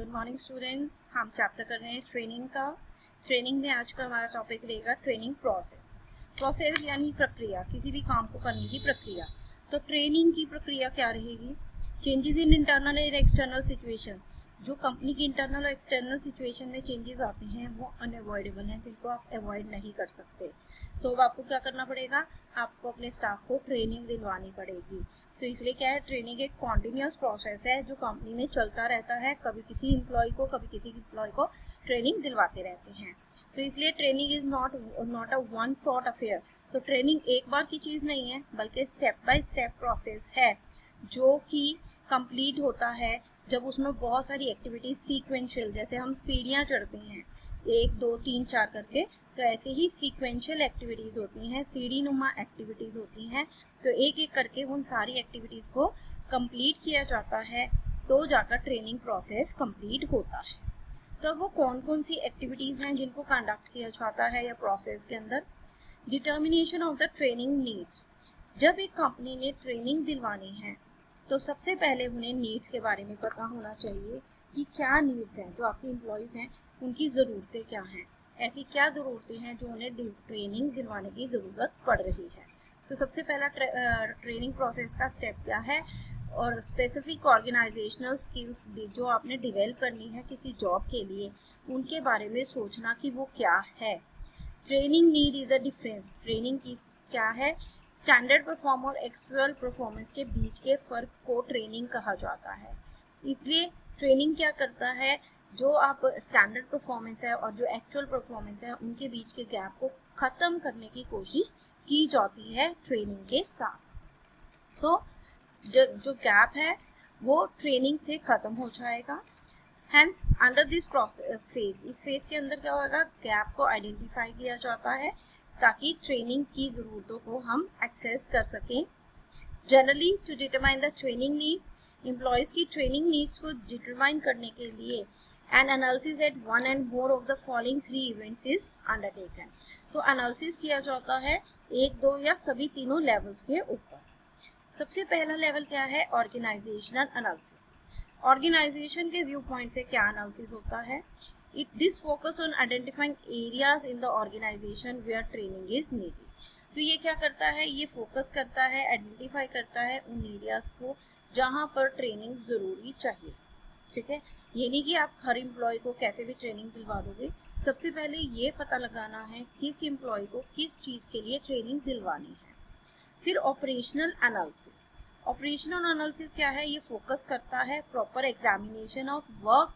Good morning students. हम chapter कर रहे हैं ट्रेनिंग का। ट्रेनिंग में आज का हमारा टॉपिक रहेगा ट्रेनिंग प्रोसेस। प्रोसेस यानी प्रक्रिया, किसी भी काम को करने की प्रक्रिया। तो ट्रेनिंग की प्रक्रिया क्या रहेगी? Changes in internal and external situation. जो कंपनी की इंटरनल और एक्सटर्नल सिचुएशन में चेंजेस आते हैं वो अनअवॉइडेबल हैं, जिनको आप अवॉइड नहीं कर सकते। तो अब आपको क्या करना पड़ेगा? आपको अपने स्टाफ को ट्रेनिंग दिलवानी पड़ेगी। तो इसलिए क्या है, ट्रेनिंग एक कॉन्टिन्यूस प्रोसेस है जो कंपनी में चलता रहता है। कभी किसी एम्प्लॉय को, कभी किसी एम्प्लॉय को ट्रेनिंग दिलवाते रहते हैं। तो इसलिए training is not a one shot affair. तो ट्रेनिंग एक बार की चीज़ नहीं है, बल्कि स्टेप बाय स्टेप प्रोसेस है जो कि कंप्लीट होता है जब उसमें बहुत सारी एक्टिविटीज सीक्वेंशियल, जैसे हम सीढ़ियाँ चढ़ते हैं 1 2 3 4 करके, तो ऐसे ही सीक्वेंशियल एक्टिविटीज होती हैं, सीढ़ी नुमा एक्टिविटीज होती हैं। तो एक एक करके उन सारी एक्टिविटीज को कंप्लीट किया जाता है, तो जाकर ट्रेनिंग प्रोसेस कंप्लीट होता है। तो वो कौन कौन सी एक्टिविटीज हैं जिनको कंडक्ट किया जाता है या प्रोसेस के अंदर? Determination of the training needs. जब एक कंपनी ने ट्रेनिंग दिलवानी है तो सबसे पहले उन्हें नीड्स के बारे में पता होना चाहिए कि क्या नीड्स हैं, जो आपके एम्प्लॉयज़ हैं उनकी ज़रूरतें क्या हैं, ऐसी क्या ज़रूरतें हैं जो उन्हें ट्रेनिंग दिलवाने की ज़रूरत पड़ रही है। तो सबसे पहला ट्रेनिंग प्रोसेस का स्टेप क्या है, और स्पेसिफिक ऑर्गेनाइजेशनल स्किल्स जो आपने डिवेल्प करनी है किसी जॉब के लिए, उनके बारे में सोचना कि वो क्या है। Training need is the difference. Training की क्या है? स्टैंडर्ड परफॉर्म और एक्चुअल परफॉर्मेंस के बीच के फर्क को ट्रेनिंग कहा जाता है। इसलिए ट्रेनिंग क्या करता है, जो आप स्टैंडर्ड परफॉर्मेंस है और जो एक्चुअल परफॉर्मेंस है उनके बीच के गैप को खत्म करने की कोशिश की जाती है ट्रेनिंग के साथ। तो जो गैप है वो ट्रेनिंग से खत्म हो जाएगा। हैंस अंडर दिस फेज, इस फेज के अंदर क्या होगा, गैप को आइडेंटिफाई किया जाता है ताकि ट्रेनिंग की ज़रूरतों को हम एक्सेस कर सकें। Generally to determine the training needs, employees की ट्रेनिंग नीड्स को डिटरमाइन करने के लिए an analysis at one and more of the following 3 events is undertaken. तो एनालिसिस किया जाता है 1 2 या सभी तीनों लेवल्स के ऊपर। सबसे पहला लेवल क्या है? Organisational analysis. ऑर्गेनाइजेशन के व्यू पॉइंट से क्या एनालिसिस होता है? This focus on identifying areas in the organisation where training is needed. तो ये क्या करता है? ये फोकस करता है, आइडेंटिफाई करता है उन एरियाज को जहाँ पर ट्रेनिंग ज़रूरी चाहिए। ठीक है, ये नहीं कि आप हर एम्प्लॉय को कैसे भी ट्रेनिंग दिलवा दोगे। सबसे पहले ये पता लगाना है किस एम्प्लॉय को किस चीज़ के लिए ट्रेनिंग दिलवानी है। फिर ऑपरेशनल एनालिसिस। ऑपरेशनल एनालिसिस क्या है? ये फोकस करता है proper examination of work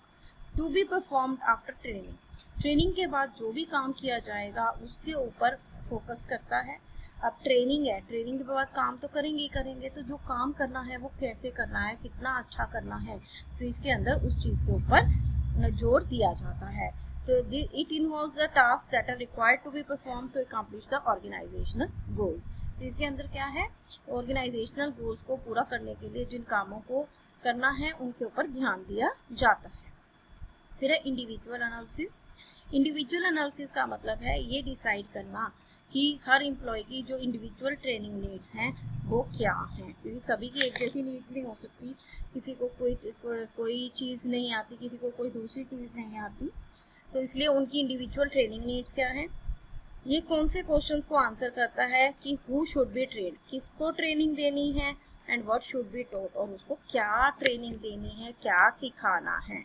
to be performed after training. Training के बाद जो भी काम किया जाएगा उसके ऊपर फोकस करता है। अब ट्रेनिंग है, ट्रेनिंग के बाद काम तो करेंगे ही करेंगे, तो जो काम करना है वो कैसे करना है, कितना अच्छा करना है, तो इसके अंदर उस चीज़ के ऊपर जोर दिया जाता है। तो it involves the task that are required to be perform to accomplish the organisational goal. तो इसके अंदर क्या है, ऑर्गेनाइजेशनल गोल्स को पूरा करने के लिए जिन कामों को करना है उनके ऊपर ध्यान दिया जाता है। फिर है इंडिविजुअल एनालिसिस। इंडिविजुअल एनालिसिस का मतलब है ये डिसाइड करना कि हर एम्प्लॉय की जो इंडिविजुअल ट्रेनिंग नीड्स हैं वो क्या हैं, क्योंकि सभी की एक जैसी नीड्स नहीं हो सकती। किसी को कोई चीज़ नहीं आती, किसी को कोई दूसरी चीज़ नहीं आती, तो इसलिए उनकी इंडिविजुअल ट्रेनिंग नीड्स क्या है। ये कौन से क्वेश्चंस को आंसर करता है कि हु शुड बी ट्रेन, किसको ट्रेनिंग देनी है, and what should be taught, और उसको क्या ट्रेनिंग देनी है, क्या सिखाना है।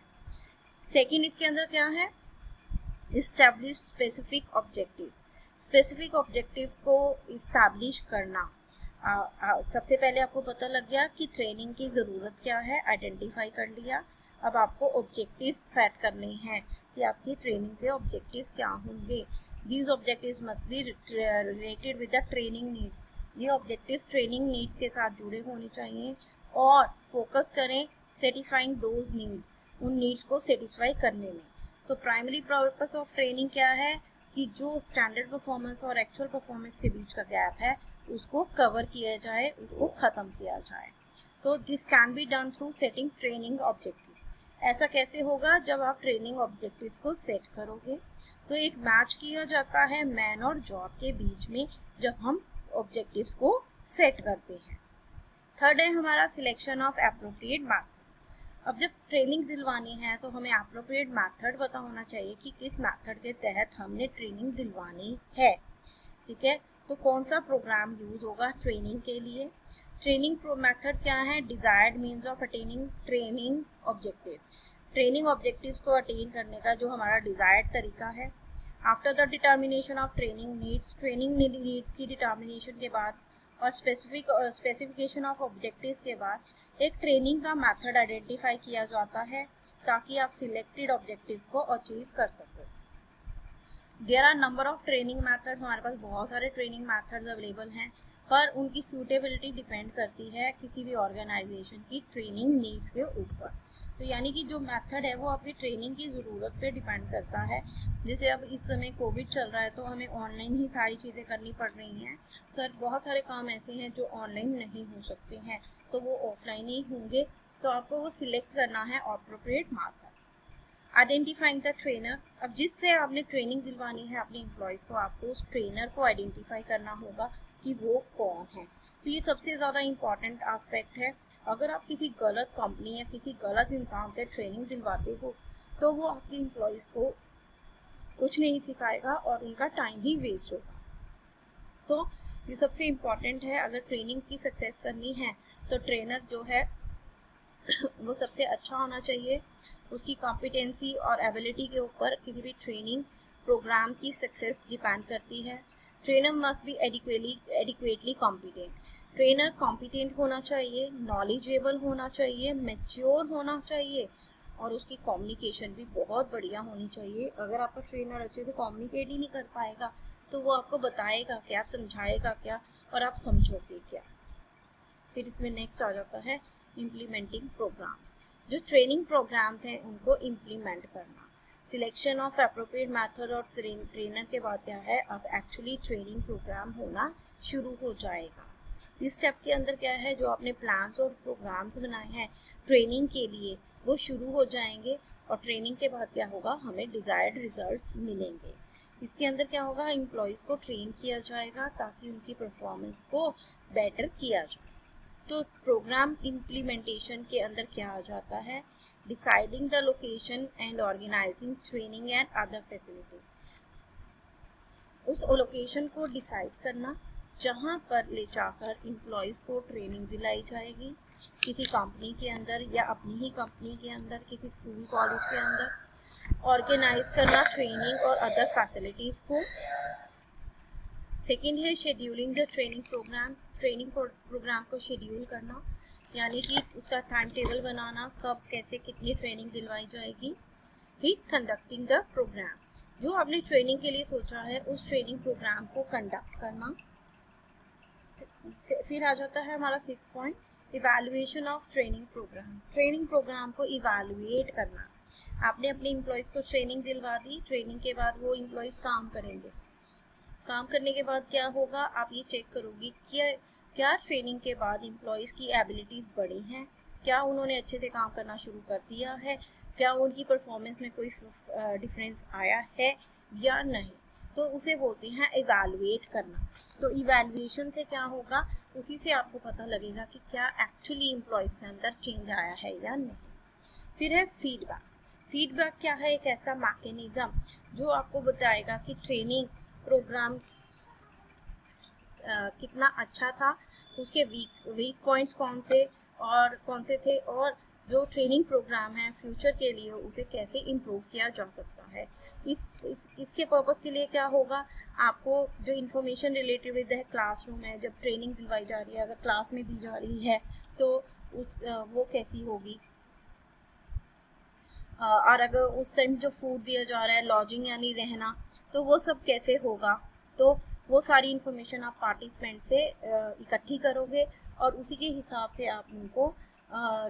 सेकंड इसके अंदर क्या है, establish specific objective. Specific objectives को इस्टेब्लिश करना। सबसे पहले आपको पता लग गया कि ट्रेनिंग की ज़रूरत क्या है, आइडेंटिफाई कर लिया। अब आपको ऑब्जेक्टिव्स सेट करने हैं कि आपकी ट्रेनिंग के ऑब्जेक्टिव्स क्या होंगे। These objectives must be related with the training needs. ये objectives training needs के साथ जुड़े होने चाहिए और फोकस करें satisfying those needs, उन needs को satisfy करने में। तो प्राइमरी पर्पस ऑफ ट्रेनिंग क्या है कि जो स्टैंडर्ड परफॉर्मेंस और एक्चुअल परफॉर्मेंस के बीच का गैप है उसको कवर किया जाए, उसको ख़त्म किया जाए। तो this can be done through setting training objective. ऐसा कैसे होगा? जब आप ट्रेनिंग ऑब्जेक्टिव्स को सेट करोगे तो एक मैच किया जाता है मैन और जॉब के बीच में जब हम ऑब्जेक्टिव्स को सेट करते हैं। थर्ड है हमारा सिलेक्शन ऑफ एप्रोप्रिएट मेथड। अब जब ट्रेनिंग दिलवानी है तो हमें अप्रोप्रिएट मेथड पता होना चाहिए कि किस मेथड के तहत हमने ट्रेनिंग दिलवानी है, ठीक है। तो कौन सा प्रोग्राम यूज होगा ट्रेनिंग के लिए। ट्रेनिंग मेथड क्या है, desired means of attaining training objective, training objectives को अटेन करने का जो हमारा डिजायर्ड तरीका है। After the determination of training needs, training needs की डिटर्मिनेशन के बाद और स्पेसिफिकेशन ऑफ ऑब्जेक्टिव्स के बाद एक ट्रेनिंग का मेथड आइडेंटिफाई किया जाता है ताकि आप सिलेक्टेड ऑब्जेक्टिव को अचीव कर सको। There are number of training method, हमारे पास बहुत सारे ट्रेनिंग मेथड्स अवेलेबल हैं, पर उनकी सूटेबिलिटी डिपेंड करती है किसी भी ऑर्गेनाइजेशन की ट्रेनिंग नीड्स के ऊपर। तो यानी कि जो मेथड है वो आपकी ट्रेनिंग की ज़रूरत पे डिपेंड करता है। जैसे अब इस समय कोविड चल रहा है तो हमें ऑनलाइन ही सारी चीज़ें करनी पड़ रही हैं, तो बहुत सारे काम ऐसे हैं जो ऑनलाइन नहीं हो सकते हैं, तो वो ऑफलाइन ही होंगे। तो आपको वो सिलेक्ट करना है appropriate method. Identifying the trainer, अब जिससे आपने ट्रेनिंग दिलवानी है अपने एम्प्लॉयज़ को, आपको उस ट्रेनर को आइडेंटिफाई करना होगा कि वो कौन है। तो ये सबसे ज़्यादा इम्पॉर्टेंट एस्पेक्ट है। अगर आप किसी गलत कंपनी या किसी गलत इंसान से ट्रेनिंग दिलवाते हो तो वो आपके एम्प्लॉयज़ को कुछ नहीं सिखाएगा और उनका टाइम ही वेस्ट होगा। तो ये सबसे इम्पॉर्टेंट है। अगर ट्रेनिंग की सक्सेस करनी है तो ट्रेनर जो है वो सबसे अच्छा होना चाहिए। उसकी कॉम्पिटेंसी और एबिलिटी के ऊपर किसी भी ट्रेनिंग प्रोग्राम की सक्सेस डिपेंड करती है। Trainer must be adequately competent, trainer competent होना चाहिए, नॉलेजेबल होना चाहिए, मैच्योर होना चाहिए और उसकी कम्युनिकेशन भी बहुत बढ़िया होनी चाहिए। अगर आपका ट्रेनर अच्छे से कम्युनिकेट ही नहीं कर पाएगा तो वो आपको बताएगा क्या, समझाएगा क्या और आप समझोगे क्या। फिर इसमें नेक्स्ट आ जाता है इम्प्लीमेंटिंग प्रोग्राम। जो ट्रेनिंग प्रोग्राम्स हैं उनको इम्प्लीमेंट करना, सिलेक्शन ऑफ एप्रोप्रिएट मेथड और ट्रेनर के बाद क्या है, अब एक्चुअली ट्रेनिंग प्रोग्राम होना शुरू हो जाएगा। इस स्टेप के अंदर क्या है, जो आपने प्लान्स और प्रोग्राम्स बनाए हैं ट्रेनिंग के लिए वो शुरू हो जाएंगे और ट्रेनिंग के बाद क्या होगा, हमें डिजायर्ड रिजल्ट्स मिलेंगे। इसके अंदर क्या होगा, एम्प्लॉयज़ को ट्रेन किया जाएगा ताकि उनकी परफॉर्मेंस को बेटर किया जाए। तो प्रोग्राम इम्प्लीमेंटेशन के अंदर क्या आ जाता है, deciding the location and organising training and other facility, उस लोकेशन को डिसाइड करना जहाँ पर ले जाकर एम्प्लॉयज़ को ट्रेनिंग दिलाई जाएगी, किसी कंपनी के अंदर या अपनी ही कंपनी के अंदर, किसी स्कूल कॉलेज के अंदर। ऑर्गेनाइज करना ट्रेनिंग और अदर फैसिलिटीज़ को। सेकेंड है scheduling the training programme, training programme को शेड्यूल करना, यानी कि उसका टाइम टेबल बनाना, कब कैसे कितनी ट्रेनिंग दिलवाई जाएगी। फिर कंडक्टिंग द प्रोग्राम, जो आपने ट्रेनिंग के लिए सोचा है उस ट्रेनिंग प्रोग्राम को कंडक्ट करना। फिर आ जाता है हमारा 6 point, evaluation of training programme, training programme को इवैल्यूएट करना। आपने अपने एम्प्लॉयज़ को ट्रेनिंग दिलवा दी, ट्रेनिंग के बाद वो एम्प्लॉयज़ काम करेंगे, काम करने के बाद क्या होगा, आप ये चेक करोगे कि क्या ट्रेनिंग के बाद एम्प्लॉयज़ की एबिलिटीज़ बढ़ी हैं, क्या उन्होंने अच्छे से काम करना शुरू कर दिया है, क्या उनकी परफॉर्मेंस में कोई डिफरेंस आया है या नहीं। तो उसे बोलते हैं इवैल्यूएट करना। तो इवैल्यूएशन से क्या होगा, उसी से आपको पता लगेगा कि क्या एक्चुअली एम्प्लॉयज़ के अंदर चेंज आया है या नहीं। फिर है फीडबैक, फीडबैक क्या है, एक ऐसा मैकेनिज्म जो आपको बताएगा कि ट्रेनिंग प्रोग्राम कितना अच्छा था, उसके वीक पॉइंट्स कौन से थे और जो ट्रेनिंग प्रोग्राम है फ्यूचर के लिए उसे कैसे इम्प्रूव किया जा सकता है। इसके पर्पज़ के लिए क्या होगा, आपको जो इन्फॉर्मेशन रिलेटेड विद है क्लासरूम है, जब ट्रेनिंग दिलवाई जा रही है, अगर क्लास में दी जा रही है तो वो कैसी होगी, और अगर उस टाइम जो फूड दिया जा रहा है, लॉजिंग यानी रहना, तो वो सब कैसे होगा। तो वो सारी इन्फॉर्मेशन आप पार्टिसिपेंट से इकट्ठी करोगे और उसी के हिसाब से आप उनको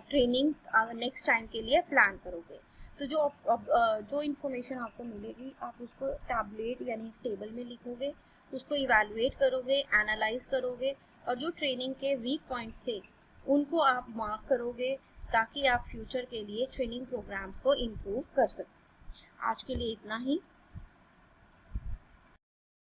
ट्रेनिंग नेक्स्ट टाइम के लिए प्लान करोगे। तो जो इन्फॉर्मेशन आपको मिलेगी आप उसको टैबलेट यानी टेबल में लिखोगे, उसको इवैल्यूएट करोगे, एनालाइज करोगे और जो ट्रेनिंग के वीक पॉइंट्स थे उनको आप मार्क करोगे ताकि आप फ्यूचर के लिए ट्रेनिंग प्रोग्राम्स को इम्प्रूव कर सकें। आज के लिए इतना ही।